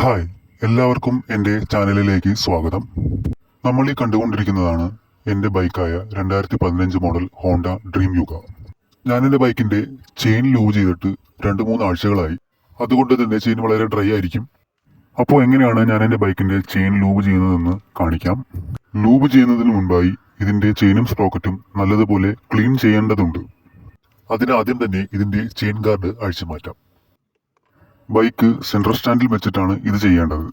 Hi, എല്ലാവർക്കും എൻ്റെ ചാനലിലേക്ക് സ്വാഗതം. നമ്മൾ ഈ കണ്ടുകൊണ്ടിരിക്കുന്നതാണ് എൻ്റെ ബൈക്കായ 2015 മോഡൽ ഹോണ്ട ഡ്രീം യുഗ. ഞാൻ എൻ്റെ ബൈക്കിൻ്റെ ചെയിൻ ലൂബ് ചെയ്തിട്ട് 2-3 ആഴ്ചകളായി. അതുകൊണ്ട് തന്നെ ചെയിൻ വളരെ ഡ്രൈ ആയിരിക്കും. അപ്പോൾ എങ്ങനെയാണ് ഞാൻ എൻ്റെ ബൈക്കിൻ്റെ ചെയിൻ ലൂബ് ചെയ്യുന്നതെന്ന് കാണിക്കാം. ലൂബ് ചെയ്യുന്നതിന് മുൻപായി ഇതിൻ്റെ ചെയിനും സ്പ്രോക്കറ്റും നല്ലതുപോലെ ക്ലീൻ ചെയ്യേണ്ടതുണ്ട്. അതിനാദ്യം തന്നെ ഇതിൻ്റെ ചെയിൻ ഗാർഡ് അഴിച്ചു മാറ്റാം. ബൈക്ക് സെൻട്രൽ സ്റ്റാൻഡിൽ വെച്ചിട്ടാണ് ഇത് ചെയ്യേണ്ടത്.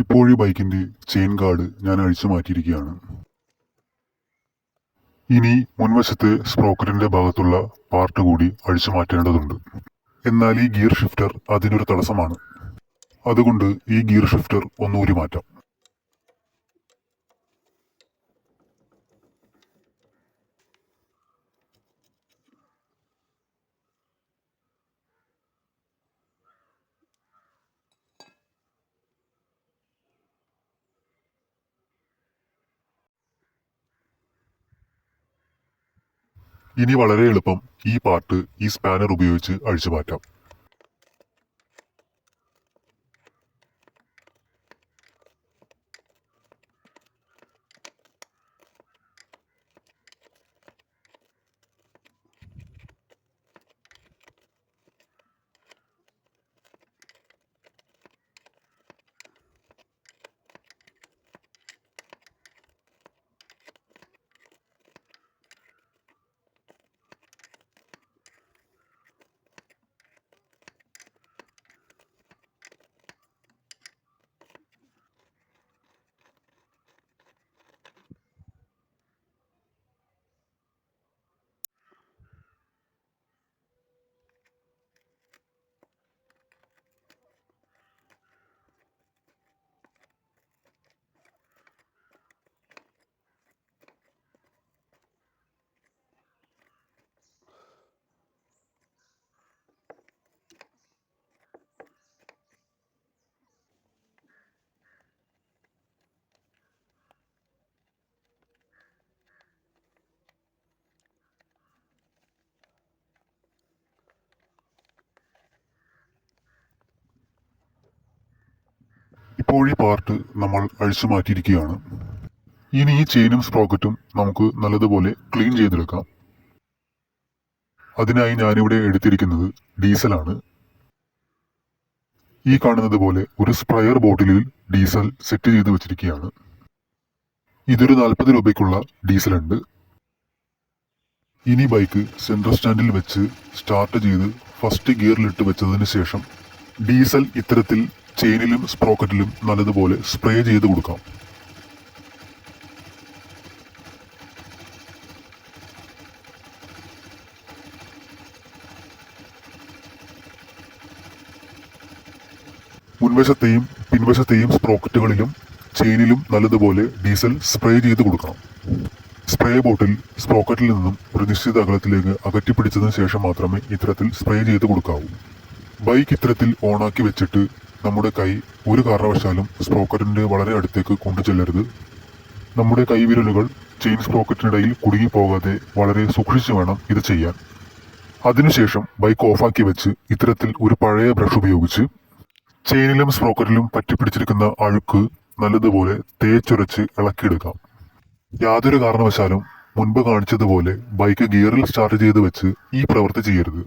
ഇപ്പോൾ ഈ ബൈക്കിന്റെ ചെയിൻ ഗാർഡ് ഞാൻ അഴിച്ചു മാറ്റിയിരിക്കുകയാണ്. ഇനി മുൻവശത്തെ സ്പ്രോക്കറ്റിന്റെ ഭാഗത്തുള്ള പാർട്ട് കൂടി അഴിച്ചു മാറ്റേണ്ടതുണ്ട്. എന്നാൽ ഈ ഗിയർ ഷിഫ്റ്റർ അതിനൊരു തടസ്സമാണ്. അതുകൊണ്ട് ഈ ഗിയർ ഷിഫ്റ്റർ ഒന്നുകൂടി മാറ്റാം. ഇനി വളരെ എളുപ്പം ഈ പാർട്ട് ഈ സ്പാനർ ഉപയോഗിച്ച് അഴിച്ചു മാറ്റാം. ഇപ്പോൾ ഈ പാർട്ട് നമ്മൾ അഴിച്ചു മാറ്റിയിരിക്കുകയാണ്. ഇനി ഈ ചെയിനും സ്പ്രോക്കറ്റും നമുക്ക് നല്ലതുപോലെ ക്ലീൻ ചെയ്തെടുക്കാം. അതിനായി ഞാനിവിടെ എടുത്തിരിക്കുന്നത് ഡീസലാണ്. ഈ കാണുന്നത് പോലെ ഒരു സ്പ്രയർ ബോട്ടിലിൽ ഡീസൽ സെറ്റ് ചെയ്ത് വെച്ചിരിക്കുകയാണ്. ഇതൊരു 40 രൂപയ്ക്കുള്ള ഡീസലുണ്ട്. ഇനി ബൈക്ക് സെൻട്രൽ സ്റ്റാൻഡിൽ വെച്ച് സ്റ്റാർട്ട് ചെയ്ത് ഫസ്റ്റ് ഗിയറിലിട്ട് വെച്ചതിന് ശേഷം ഡീസൽ ഇത്തരത്തിൽ ചെയിനിലും സ്പ്രോക്കറ്റിലും നല്ലതുപോലെ സ്പ്രേ ചെയ്ത് കൊടുക്കാം. മുൻവശത്തെയും പിൻവശത്തെയും സ്പ്രോക്കറ്റുകളിലും ചെയിനിലും നല്ലതുപോലെ ഡീസൽ സ്പ്രേ ചെയ്ത് കൊടുക്കണം. സ്പ്രേ ബോട്ടിൽ സ്പ്രോക്കറ്റിൽ നിന്നും ഒരു നിശ്ചിത അകലത്തിലേക്ക് അകറ്റിപ്പിടിച്ചതിന് ശേഷം മാത്രമേ ഇത്തരത്തിൽ സ്പ്രേ ചെയ്ത് കൊടുക്കാവൂ. ബൈക്ക് ഇത്തരത്തിൽ ഓണാക്കി വെച്ചിട്ട് നമ്മുടെ കൈ ഒരു കാരണവശാലും സ്പ്രോക്കറ്റിന്റെ വളരെ അടുത്തേക്ക് കൊണ്ടുചെല്ലരുത്. നമ്മുടെ കൈവിരലുകൾ ചെയിൻ സ്പ്രോക്കറ്റിനിടയിൽ കുടുങ്ങിപ്പോകാതെ വളരെ സൂക്ഷിച്ചു വേണം ഇത് ചെയ്യാൻ. അതിനുശേഷം ബൈക്ക് ഓഫാക്കി വെച്ച് ഇത്തരത്തിൽ ഒരു പഴയ ബ്രഷ് ഉപയോഗിച്ച് ചെയിനിലും സ്പ്രോക്കറ്റിലും പറ്റിപ്പിടിച്ചിരിക്കുന്ന അഴുക്ക് നല്ലതുപോലെ തേച്ചൊരച്ച് ഇളക്കിയെടുക്കാം. യാതൊരു കാരണവശാലും മുൻപ് കാണിച്ചതുപോലെ ബൈക്ക് ഗിയറിൽ സ്റ്റാർട്ട് ചെയ്ത് വെച്ച് ഈ പ്രവൃത്തി ചെയ്യരുത്.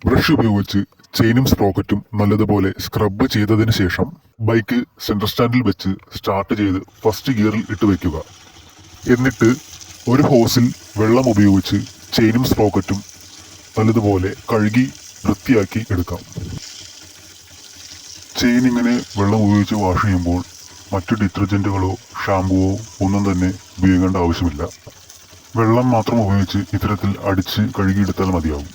ബ്രഷ് ഉപയോഗിച്ച് ചെയിനും സ്പ്രോക്കറ്റും നല്ലതുപോലെ സ്ക്രബ് ചെയ്തതിന് ശേഷം ബൈക്ക് സെൻട്രൽ സ്റ്റാൻഡിൽ വെച്ച് സ്റ്റാർട്ട് ചെയ്ത് ഫസ്റ്റ് ഗിയറിൽ ഇട്ട് വയ്ക്കുക. എന്നിട്ട് ഒരു ഹോസിൽ വെള്ളം ഉപയോഗിച്ച് ചെയിനും സ്പ്രോക്കറ്റും നല്ലതുപോലെ കഴുകി വൃത്തിയാക്കി എടുക്കാം. ചെയിൻ ഇങ്ങനെ വെള്ളം ഉപയോഗിച്ച് വാഷ് ചെയ്യുമ്പോൾ മറ്റു ഡിറ്റർജൻറ്റുകളോ ഷാമ്പുവോ ഒന്നും തന്നെ ഉപയോഗിക്കേണ്ട ആവശ്യമില്ല. വെള്ളം മാത്രം ഉപയോഗിച്ച് ഇത്തരത്തിൽ അടിച്ച് കഴുകിയെടുത്താൽ മതിയാവും.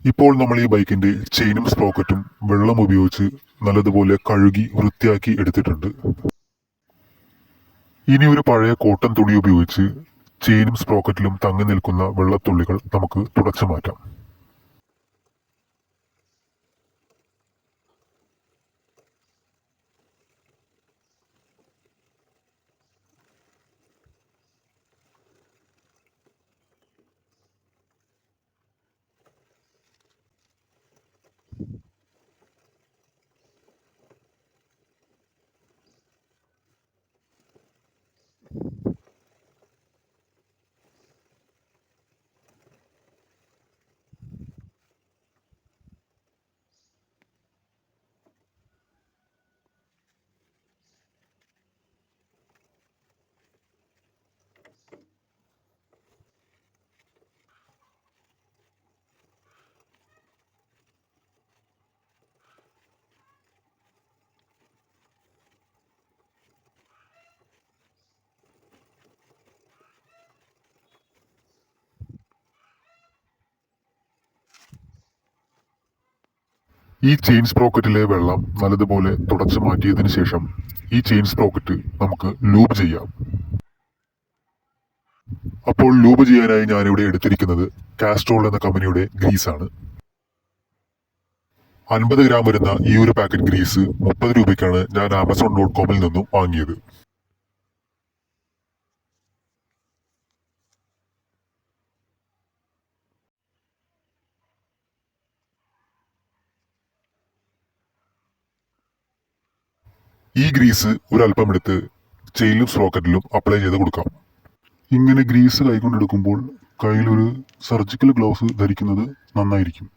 ഇപ്പോൾ നമ്മൾ ഈ ബൈക്കിന്റെ ചെയിനും സ്പ്രോക്കറ്റും വെള്ളം ഉപയോഗിച്ച് നല്ലതുപോലെ കഴുകി വൃത്തിയാക്കി എടുത്തിട്ടുണ്ട്. ഇനി ഒരു പഴയ കോട്ടൺ തുണി ഉപയോഗിച്ച് ചെയിനും സ്പ്രോക്കറ്റിലും തങ്ങി നിൽക്കുന്ന വെള്ളത്തുള്ളികൾ നമുക്ക് തുടച്ചു മാറ്റാം. ഈ ചെയിൻ സ്പ്രോക്കറ്റിലെ വെള്ളം നല്ലതുപോലെ തുടച്ചു മാറ്റിയതിനു ശേഷം ഈ ചെയിൻ സ്പ്രോക്കറ്റ് നമുക്ക് ലൂബ് ചെയ്യാം. അപ്പോൾ ലൂബ് ചെയ്യാനായി ഞാനിവിടെ എടുത്തിരിക്കുന്നത് കാസ്ട്രോൾ എന്ന കമ്പനിയുടെ ഗ്രീസാണ്. 50 ഗ്രാം വരുന്ന ഈ ഒരു പാക്കറ്റ് ഗ്രീസ് 30 രൂപയ്ക്കാണ് ഞാൻ Amazon.com നിന്നും വാങ്ങിയത്. ഈ ഗ്രീസ് ഒരല്പം എടുത്ത് ചെയിനിലും സ്പ്രോക്കറ്റിലും അപ്ലൈ ചെയ്ത് കൊടുക്കാം. ഇങ്ങനെ ഗ്രീസ് കൈകൊണ്ടെടുക്കുമ്പോൾ കയ്യിലൊരു സർജിക്കൽ ഗ്ലൗസ് ധരിക്കുന്നത് നന്നായിരിക്കും.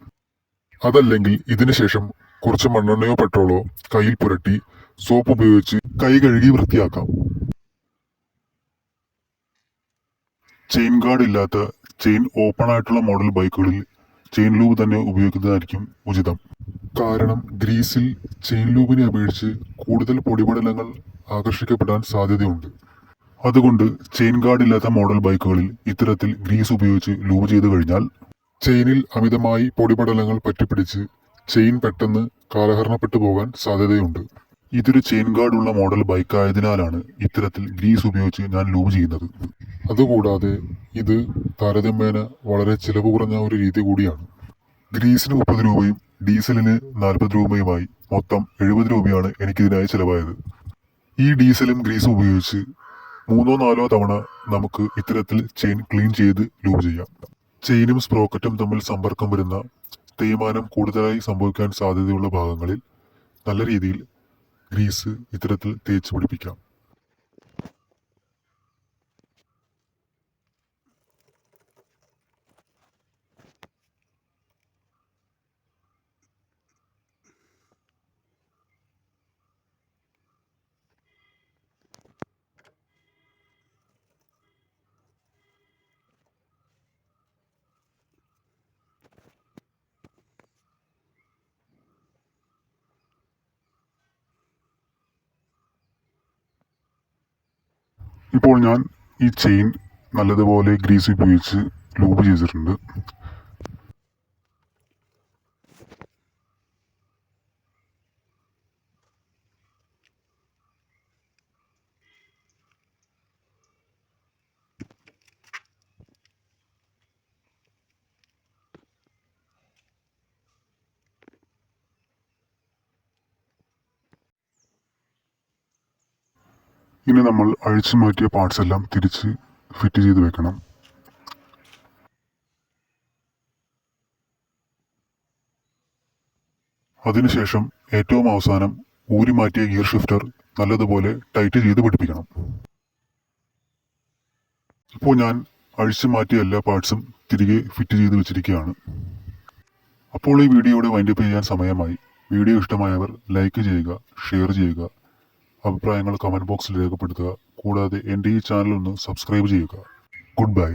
അതല്ലെങ്കിൽ ഇതിനു ശേഷം കുറച്ച് മണ്ണെണ്ണയോ പെട്രോളോ കയ്യിൽ പുരട്ടി സോപ്പ് ഉപയോഗിച്ച് കൈ കഴുകി വൃത്തിയാക്കാം. ചെയിൻ ഗാർഡ് ഇല്ലാത്ത ചെയിൻ ഓപ്പൺ ആയിട്ടുള്ള മോഡൽ ബൈക്കുകളിൽ ചെയിൻ ലൂബ് തന്നെ ഉപയോഗിക്കുന്നതായിരിക്കും ഉചിതം. കാരണം ഗ്രീസിൽ ചെയിൻ ലൂബിനെ അപേക്ഷിച്ച് കൂടുതൽ പൊടിപടലങ്ങൾ ആകർഷിക്കപ്പെടാൻ സാധ്യതയുണ്ട്. അതുകൊണ്ട് ചെയിൻ ഗാർഡ് ഇല്ലാത്ത മോഡൽ ബൈക്കുകളിൽ ഇത്തരത്തിൽ ഗ്രീസ് ഉപയോഗിച്ച് ലൂബ് ചെയ്തു കഴിഞ്ഞാൽ ചെയിനിൽ അമിതമായി പൊടിപടലങ്ങൾ പറ്റിപ്പിടിച്ച് ചെയിൻ പെട്ടെന്ന് കാലഹരണപ്പെട്ടു പോകാൻ സാധ്യതയുണ്ട്. ഇതൊരു ചെയിൻ ഗാർഡ് ഉള്ള മോഡൽ ബൈക്ക് ആയതിനാലാണ് ഇത്തരത്തിൽ ഗ്രീസ് ഉപയോഗിച്ച് ഞാൻ ലൂബ് ചെയ്യുന്നത്. അതുകൂടാതെ ഇത് താരതമ്യേന വളരെ ചിലവ് കുറഞ്ഞ ഒരു രീതി കൂടിയാണ്. ഗ്രീസിന് 30 രൂപയും ഡീസലിന് 40 രൂപയുമായി മൊത്തം 70 രൂപയാണ് എനിക്കിതിനായി ചിലവായത്. ഈ ഡീസലും ഗ്രീസും ഉപയോഗിച്ച് 3-4 തവണ നമുക്ക് ഇത്തരത്തിൽ ചെയിൻ ക്ലീൻ ചെയ്ത് ലൂബ് ചെയ്യാം. ചെയിനും സ്പ്രോക്കറ്റും തമ്മിൽ സമ്പർക്കം വരുന്ന തേയ്മാനം കൂടുതലായി സംഭവിക്കാൻ സാധ്യതയുള്ള ഭാഗങ്ങളിൽ നല്ല രീതിയിൽ ഗ്രീസ് ഇത്തരത്തിൽ തേച്ച് പിടിപ്പിക്കാം. ഇപ്പോൾ ഞാൻ ഈ ചെയിൻ നല്ലതുപോലെ ഗ്രീസ് ഉപയോഗിച്ച് ലൂബ് ചെയ്തിട്ടുണ്ട്. ഇനി നമ്മൾ അഴിച്ചു മാറ്റിയ പാർട്സ് എല്ലാം തിരിച്ച് ഫിറ്റ് ചെയ്ത് വെക്കണം. അതിനുശേഷം ഏറ്റവും അവസാനം ഊരി മാറ്റിയ ഗിയർ ഷിഫ്റ്റർ നല്ലതുപോലെ ടൈറ്റ് ചെയ്ത് പിടിപ്പിക്കണം. ഇപ്പോൾ ഞാൻ അഴിച്ചു മാറ്റിയ എല്ലാ പാർട്സും തിരികെ ഫിറ്റ് ചെയ്ത് വെച്ചിരിക്കുകയാണ്. അപ്പോൾ ഈ വീഡിയോയുടെ വൈൻഡപ്പ് ചെയ്യാൻ സമയമായി. വീഡിയോ ഇഷ്ടമായവർ ലൈക്ക് ചെയ്യുക, ഷെയർ ചെയ്യുക, അഭിപ്രായങ്ങൾ കമന്റ് ബോക്സിൽ രേഖപ്പെടുത്തുക. കൂടാതെ എൻ്റെ ഈ ചാനൽ ഒന്ന് സബ്സ്ക്രൈബ് ചെയ്യുക. Good bye.